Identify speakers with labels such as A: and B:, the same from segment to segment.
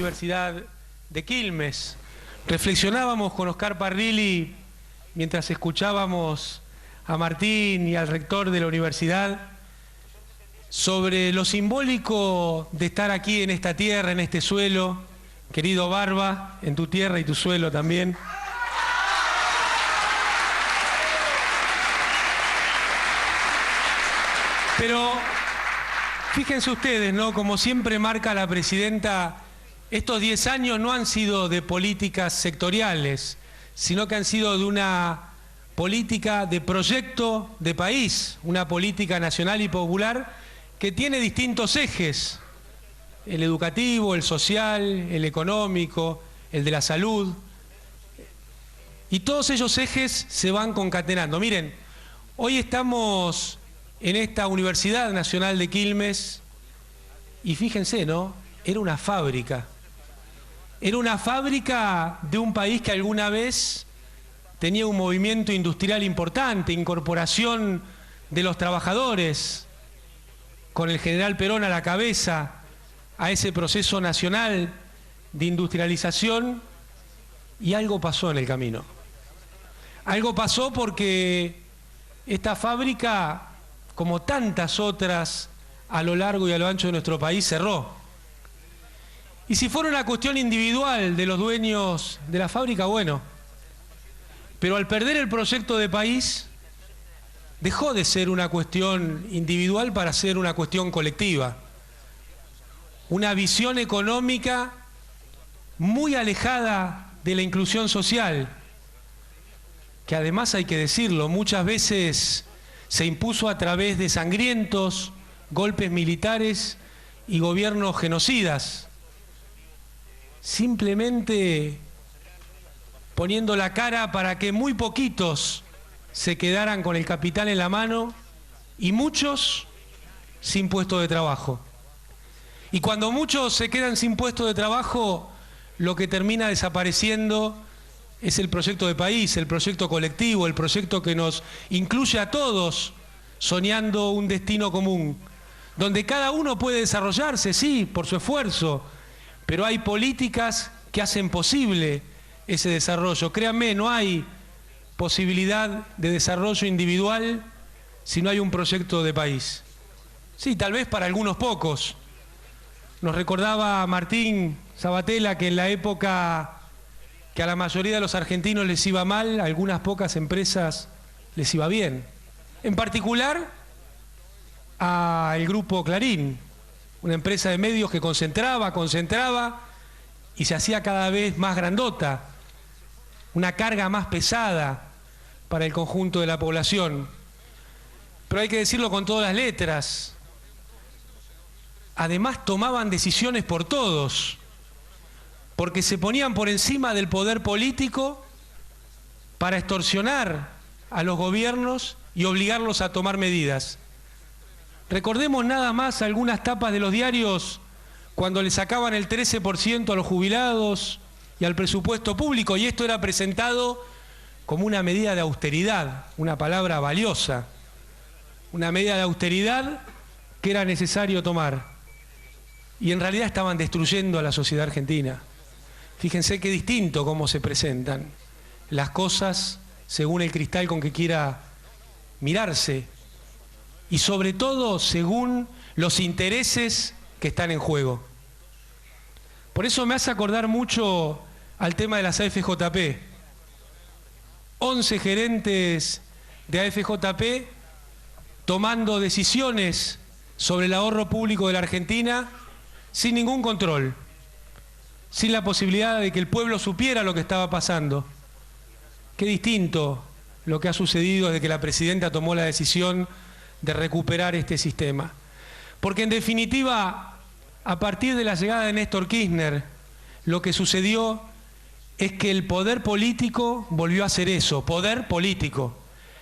A: Universidad de Quilmes. Reflexionábamos con Oscar Parrilli mientras escuchábamos a Martín y al rector de la universidad sobre lo simbólico de estar aquí en esta tierra, en este suelo, querido Barba, en tu tierra y tu suelo también. Pero fíjense ustedes, ¿no? Como siempre marca la presidenta, estos 10 años no han sido de políticas sectoriales, sino que han sido de una política de proyecto de país, una política nacional y popular que tiene distintos ejes: el educativo, el social, el económico, el de la salud. Y todos esos ejes se van concatenando. Miren, hoy estamos en esta Universidad Nacional de Quilmes y fíjense, ¿no? Era una fábrica. Era una fábrica de un país que alguna vez tenía un movimiento industrial importante, incorporación de los trabajadores, con el general Perón a la cabeza, a ese proceso nacional de industrialización, y algo pasó en el camino. Algo pasó porque esta fábrica, como tantas otras a lo largo y a lo ancho de nuestro país, cerró. Y si fuera una cuestión individual de los dueños de la fábrica, bueno, pero al perder el proyecto de país, dejó de ser una cuestión individual para ser una cuestión colectiva. Una visión económica muy alejada de la inclusión social, que además, hay que decirlo, muchas veces se impuso a través de sangrientos golpes militares y gobiernos genocidas, simplemente poniendo la cara para que muy poquitos se quedaran con el capital en la mano y muchos sin puesto de trabajo. Y cuando muchos se quedan sin puesto de trabajo, lo que termina desapareciendo es el proyecto de país, el proyecto colectivo, el proyecto que nos incluye a todos soñando un destino común, donde cada uno puede desarrollarse, sí, por su esfuerzo, pero hay políticas que hacen posible ese desarrollo. Créanme, no hay posibilidad de desarrollo individual si no hay un proyecto de país. Sí, tal vez para algunos pocos. Nos recordaba Martín Sabatella que en la época que a la mayoría de los argentinos les iba mal, a algunas pocas empresas les iba bien. En particular al grupo Clarín, una empresa de medios que concentraba y se hacía cada vez más grandota, una carga más pesada para el conjunto de la población. Pero hay que decirlo con todas las letras. Además tomaban decisiones por todos, porque se ponían por encima del poder político para extorsionar a los gobiernos y obligarlos a tomar medidas. Recordemos nada más algunas tapas de los diarios cuando le sacaban el 13% a los jubilados y al presupuesto público, y esto era presentado como una medida de austeridad, una palabra valiosa, una medida de austeridad que era necesario tomar. Y en realidad estaban destruyendo a la sociedad argentina. Fíjense qué distinto cómo se presentan las cosas según el cristal con que quiera mirarse, y sobre todo según los intereses que están en juego. Por eso me hace acordar mucho al tema de las AFJP. 11 gerentes de AFJP tomando decisiones sobre el ahorro público de la Argentina sin ningún control, sin la posibilidad de que el pueblo supiera lo que estaba pasando. Qué distinto lo que ha sucedido desde que la presidenta tomó la decisión de recuperar este sistema. Porque en definitiva, a partir de la llegada de Néstor Kirchner, lo que sucedió es que el poder político volvió a ser eso, poder político.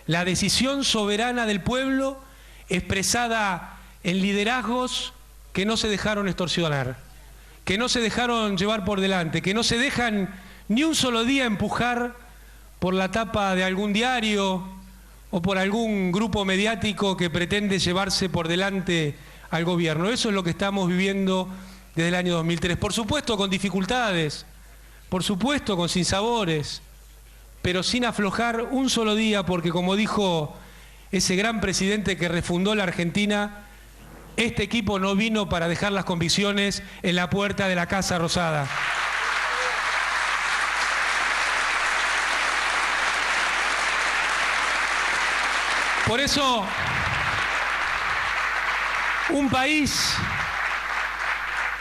A: La decisión soberana del pueblo expresada en liderazgos que no se dejaron extorsionar, que no se dejaron llevar por delante, que no se dejan ni un solo día empujar por la tapa de algún diario o por algún grupo mediático que pretende llevarse por delante al gobierno. Eso es lo que estamos viviendo desde el año 2003. Por supuesto con dificultades, por supuesto con sinsabores, pero sin aflojar un solo día, porque como dijo ese gran presidente que refundó la Argentina, este equipo no vino para dejar las convicciones en la puerta de la Casa Rosada. Por eso, un país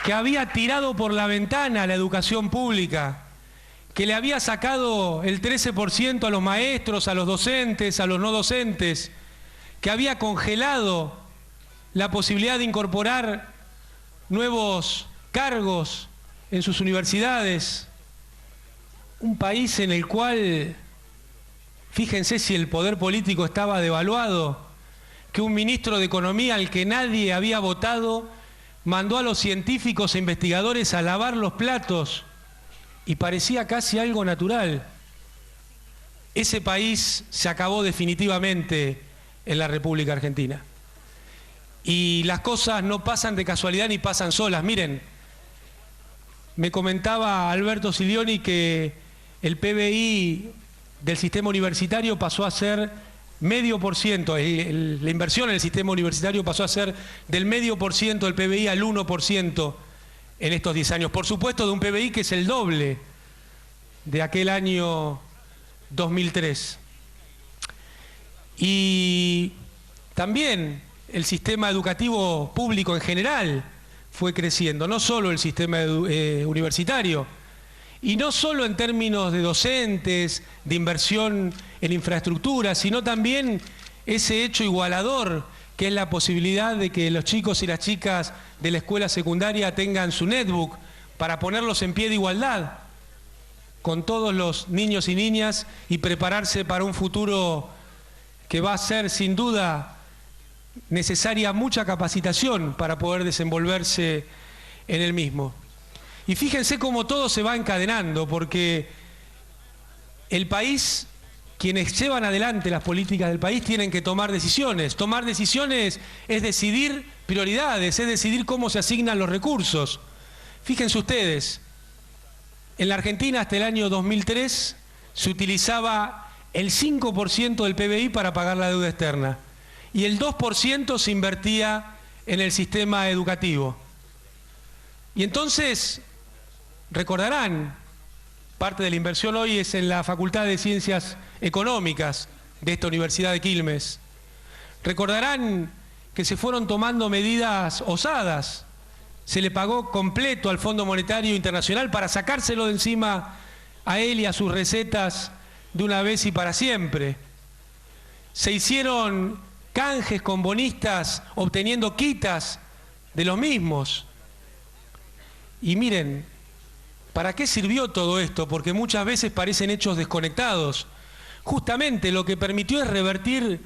A: que había tirado por la ventana la educación pública, que le había sacado el 13% a los maestros, a los docentes, a los no docentes, que había congelado la posibilidad de incorporar nuevos cargos en sus universidades. Un país en el cual, fíjense si el poder político estaba devaluado, que un ministro de Economía al que nadie había votado mandó a los científicos e investigadores a lavar los platos y parecía casi algo natural. Ese país se acabó definitivamente en la República Argentina. Y las cosas no pasan de casualidad ni pasan solas. Miren, me comentaba Alberto Silioni que el PBI del sistema universitario pasó a ser 0,5%, la inversión en el sistema universitario pasó a ser del 0,5% del PBI al 1% en estos 10 años. Por supuesto, de un PBI que es el doble de aquel año 2003. Y también el sistema educativo público en general fue creciendo, no solo el sistema universitario, y no solo en términos de docentes, de inversión en infraestructura, sino también ese hecho igualador que es la posibilidad de que los chicos y las chicas de la escuela secundaria tengan su netbook para ponerlos en pie de igualdad con todos los niños y niñas y prepararse para un futuro que va a ser sin duda necesaria mucha capacitación para poder desenvolverse en el mismo. Y fíjense cómo todo se va encadenando, porque el país, quienes llevan adelante las políticas del país, tienen que tomar decisiones. Tomar decisiones es decidir prioridades, es decidir cómo se asignan los recursos. Fíjense ustedes, en la Argentina hasta el año 2003 se utilizaba el 5% del PBI para pagar la deuda externa y el 2% se invertía en el sistema educativo. Y entonces, recordarán, parte de la inversión hoy es en la Facultad de Ciencias Económicas de esta Universidad de Quilmes. Recordarán que se fueron tomando medidas osadas. Se le pagó completo al Fondo Monetario Internacional para sacárselo de encima a él y a sus recetas de una vez y para siempre. Se hicieron canjes con bonistas obteniendo quitas de los mismos. Y miren, ¿para qué sirvió todo esto? Porque muchas veces parecen hechos desconectados. Justamente lo que permitió es revertir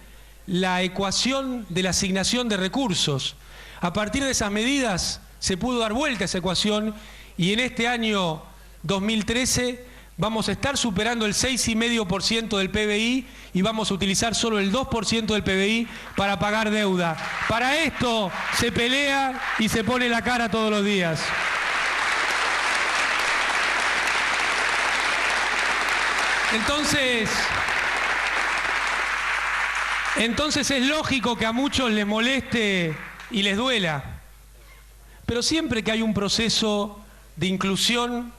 A: la ecuación de la asignación de recursos. A partir de esas medidas se pudo dar vuelta a esa ecuación y en este año 2013 vamos a estar superando el 6,5% del PBI y vamos a utilizar solo el 2% del PBI para pagar deuda. Para esto se pelea y se pone la cara todos los días. Entonces es lógico que a muchos les moleste y les duela, pero siempre que hay un proceso de inclusión,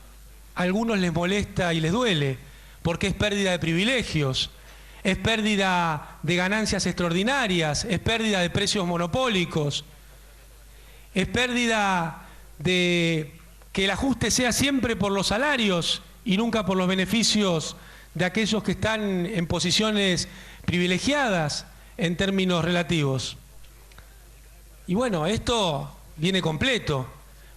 A: a algunos les molesta y les duele, porque es pérdida de privilegios, es pérdida de ganancias extraordinarias, es pérdida de precios monopólicos, es pérdida de que el ajuste sea siempre por los salarios y nunca por los beneficios de aquellos que están en posiciones privilegiadas en términos relativos. Y bueno, esto viene completo.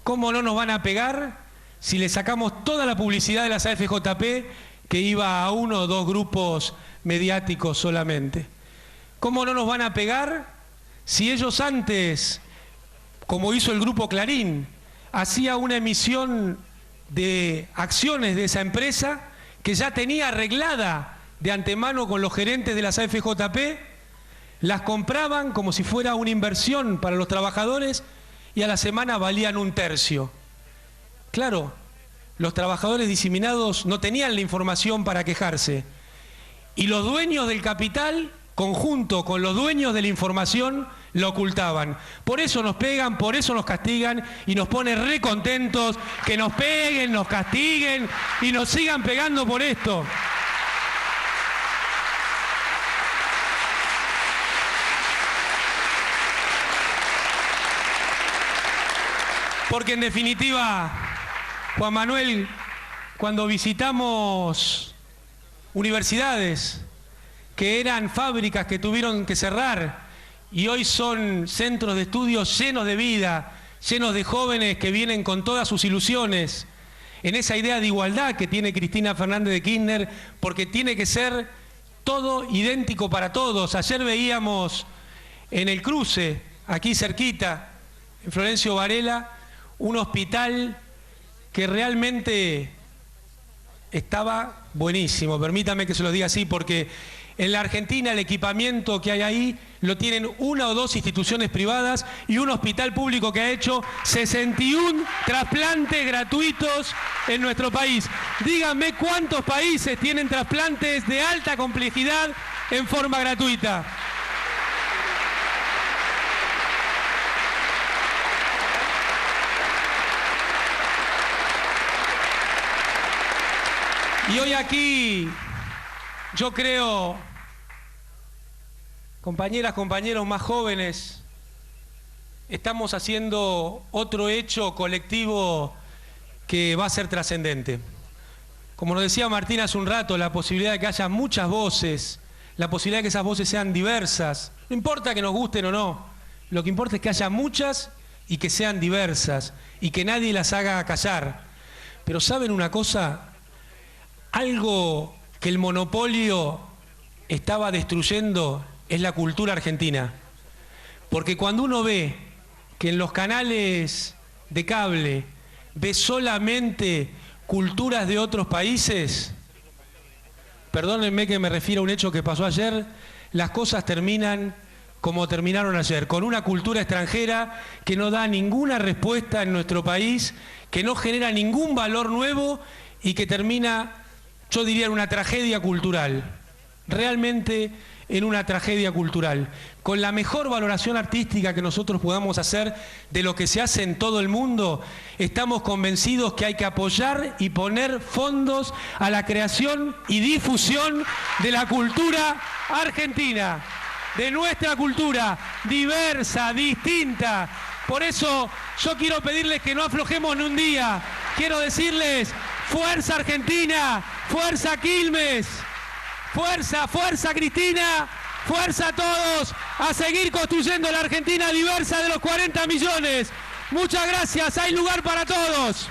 A: ¿Cómo no nos van a pegar si le sacamos toda la publicidad de las AFJP que iba a 1 o 2 grupos mediáticos solamente? ¿Cómo no nos van a pegar si ellos antes, como hizo el Grupo Clarín, hacía una emisión de acciones de esa empresa que ya tenía arreglada de antemano con los gerentes de las AFJP, las compraban como si fuera una inversión para los trabajadores y a la semana valían 1/3? Claro, los trabajadores diseminados no tenían la información para quejarse. Y los dueños del capital, conjunto con los dueños de la información, lo ocultaban. Por eso nos pegan, por eso nos castigan y nos pone re contentos que nos peguen, nos castiguen y nos sigan pegando por esto. Porque en definitiva, Juan Manuel, cuando visitamos universidades que eran fábricas que tuvieron que cerrar y hoy son centros de estudios llenos de vida, llenos de jóvenes que vienen con todas sus ilusiones, en esa idea de igualdad que tiene Cristina Fernández de Kirchner, porque tiene que ser todo idéntico para todos. Ayer veíamos en el cruce, aquí cerquita, en Florencio Varela, un hospital que realmente estaba buenísimo. Permítame que se lo diga así, porque en la Argentina el equipamiento que hay ahí lo tienen una o dos instituciones privadas y un hospital público que ha hecho 61 trasplantes gratuitos en nuestro país. Díganme cuántos países tienen trasplantes de alta complejidad en forma gratuita. Y hoy aquí, yo creo, compañeras, compañeros más jóvenes, estamos haciendo otro hecho colectivo que va a ser trascendente. Como nos decía Martín hace un rato, la posibilidad de que haya muchas voces, la posibilidad de que esas voces sean diversas. No importa que nos gusten o no, lo que importa es que haya muchas y que sean diversas y que nadie las haga callar. Pero ¿saben una cosa? Algo que el monopolio estaba destruyendo es la cultura argentina. Porque cuando uno ve que en los canales de cable ve solamente culturas de otros países, perdónenme que me refiero a un hecho que pasó ayer, las cosas terminan como terminaron ayer, con una cultura extranjera que no da ninguna respuesta en nuestro país, que no genera ningún valor nuevo y que termina, yo diría, en una tragedia cultural, realmente en una tragedia cultural, con la mejor valoración artística que nosotros podamos hacer de lo que se hace en todo el mundo. Estamos convencidos que hay que apoyar y poner fondos a la creación y difusión de la cultura argentina, de nuestra cultura diversa, distinta. Por eso yo quiero pedirles que no aflojemos ni un día. Quiero decirles: ¡fuerza Argentina! ¡Fuerza Quilmes! ¡Fuerza, fuerza Cristina! ¡Fuerza a todos! ¡A seguir construyendo la Argentina diversa de los 40 millones! Muchas gracias, hay lugar para todos.